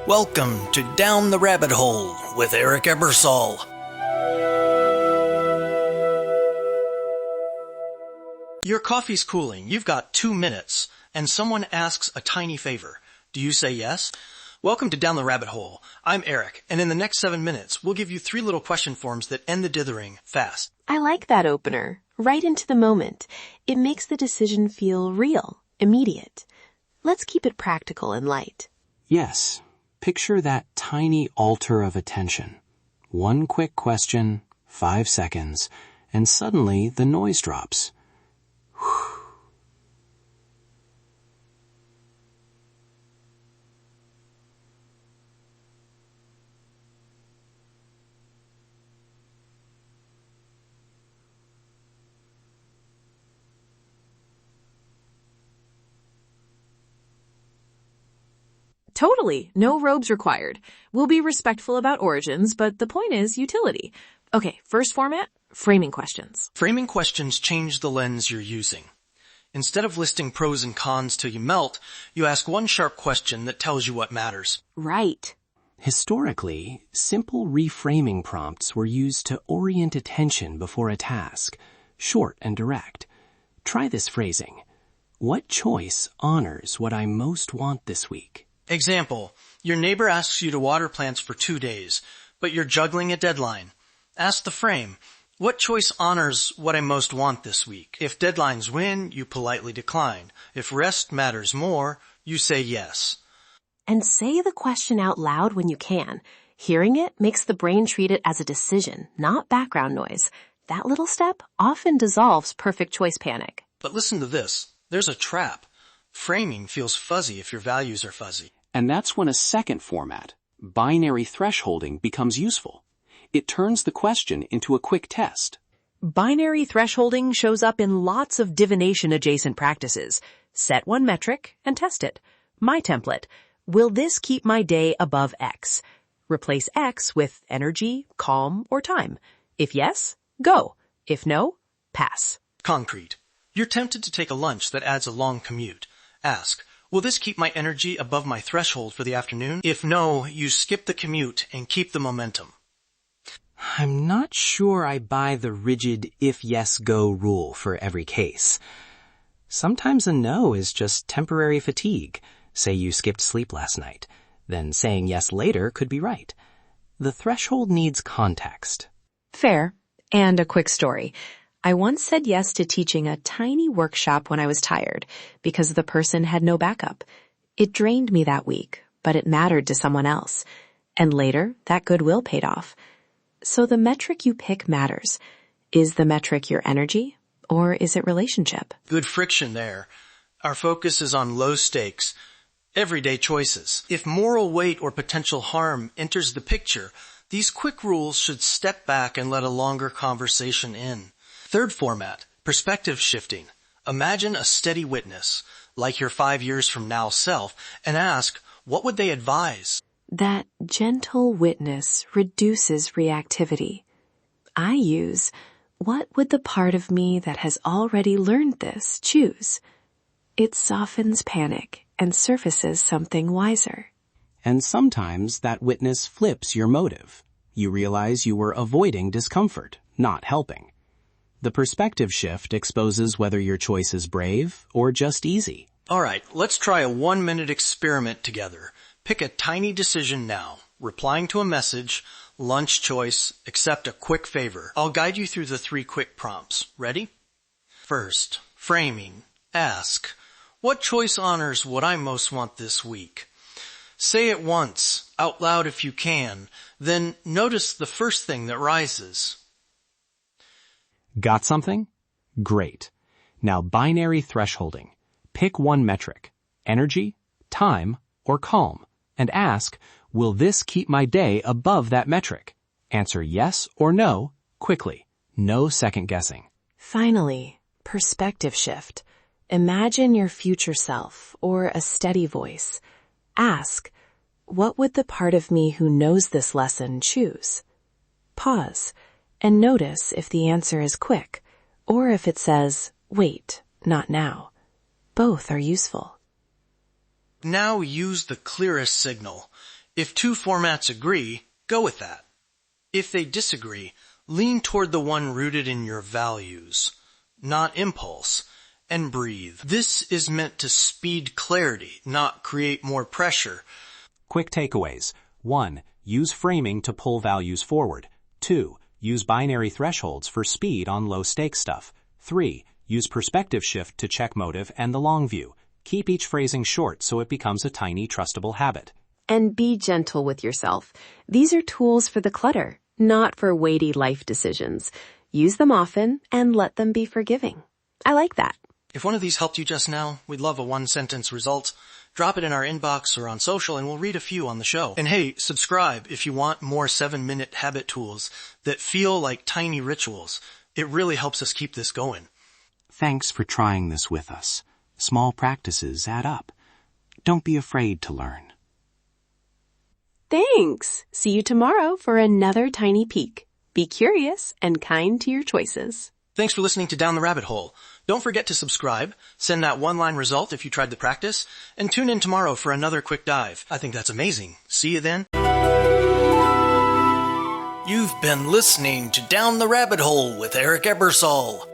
Welcome to Down the Rabbit Hole with Eric Ebersol. Your coffee's cooling, you've got 2 minutes, and someone asks a tiny favor. Do you say yes? Welcome to Down the Rabbit Hole. I'm Eric, and in the next 7 minutes, we'll give you 3 little question forms that end the dithering fast. I like that opener. Right into the moment. It makes the decision feel real, immediate. Let's keep it practical and light. Yes. Picture that tiny altar of attention. 1 quick question, 5 seconds, and suddenly the noise drops. Totally. No robes required. We'll be respectful about origins, but the point is utility. Okay, first format, framing questions. Framing questions change the lens you're using. Instead of listing pros and cons till you melt, you ask one sharp question that tells you what matters. Right. Historically, simple reframing prompts were used to orient attention before a task, short and direct. Try this phrasing. What choice honors what I most want this week? Example, your neighbor asks you to water plants for 2 days, but you're juggling a deadline. Ask the frame, what choice honors what I most want this week? If deadlines win, you politely decline. If rest matters more, you say yes. And say the question out loud when you can. Hearing it makes the brain treat it as a decision, not background noise. That little step often dissolves perfect choice panic. But listen to this. There's a trap. Framing feels fuzzy if your values are fuzzy. And that's when a second format, binary thresholding, becomes useful. It turns the question into a quick test. Binary thresholding shows up in lots of divination-adjacent practices. Set one metric and test it. My template. Will this keep my day above X? Replace X with energy, calm, or time. If yes, go. If no, pass. Concrete. You're tempted to take a lunch that adds a long commute. Ask, will this keep my energy above my threshold for the afternoon? If no, you skip the commute and keep the momentum. I'm not sure I buy the rigid if yes go rule for every case. Sometimes a no is just temporary fatigue. Say you skipped sleep last night. Then saying yes later could be right. The threshold needs context. Fair. And a quick story. I once said yes to teaching a tiny workshop when I was tired because the person had no backup. It drained me that week, but it mattered to someone else. And later, that goodwill paid off. So the metric you pick matters. Is the metric your energy, or is it relationship? Good friction there. Our focus is on low stakes, everyday choices. If moral weight or potential harm enters the picture, these quick rules should step back and let a longer conversation in. Third format, perspective shifting. Imagine a steady witness, like your 5 years from now self, and ask, what would they advise? That gentle witness reduces reactivity. I use, what would the part of me that has already learned this choose? It softens panic and surfaces something wiser. And sometimes that witness flips your motive. You realize you were avoiding discomfort, not helping. The perspective shift exposes whether your choice is brave or just easy. All right, let's try a 1-minute experiment together. Pick a tiny decision now. Replying to a message, lunch choice, accept a quick favor. I'll guide you through the 3 quick prompts. Ready? First, framing. Ask, what choice honors what I most want this week? Say it once, out loud if you can. Then notice the first thing that rises. Got something? Great. Now binary thresholding. Pick one metric, energy, time, or calm, and ask, will this keep my day above that metric? Answer yes or no quickly. No second guessing. Finally, perspective shift. Imagine your future self or a steady voice. Ask, what would the part of me who knows this lesson choose? Pause. And notice if the answer is quick, or if it says, wait, not now. Both are useful. Now use the clearest signal. If two formats agree, go with that. If they disagree, lean toward the one rooted in your values, not impulse, and breathe. This is meant to speed clarity, not create more pressure. Quick takeaways. 1. Use framing to pull values forward. 2. Use binary thresholds for speed on low-stakes stuff. 3. Use perspective shift to check motive and the long view. Keep each phrasing short so it becomes a tiny, trustable habit. And be gentle with yourself. These are tools for the clutter, not for weighty life decisions. Use them often and let them be forgiving. I like that. If one of these helped you just now, we'd love a one-sentence result. Drop it in our inbox or on social and we'll read a few on the show. And hey, subscribe if you want more 7-minute habit tools that feel like tiny rituals. It really helps us keep this going. Thanks for trying this with us. Small practices add up. Don't be afraid to learn. Thanks. See you tomorrow for another tiny peek. Be curious and kind to your choices. Thanks for listening to Down the Rabbit Hole. Don't forget to subscribe, send that one-line result if you tried the practice, and tune in tomorrow for another quick dive. I think that's amazing. See you then. You've been listening to Down the Rabbit Hole with Eric Ebersol.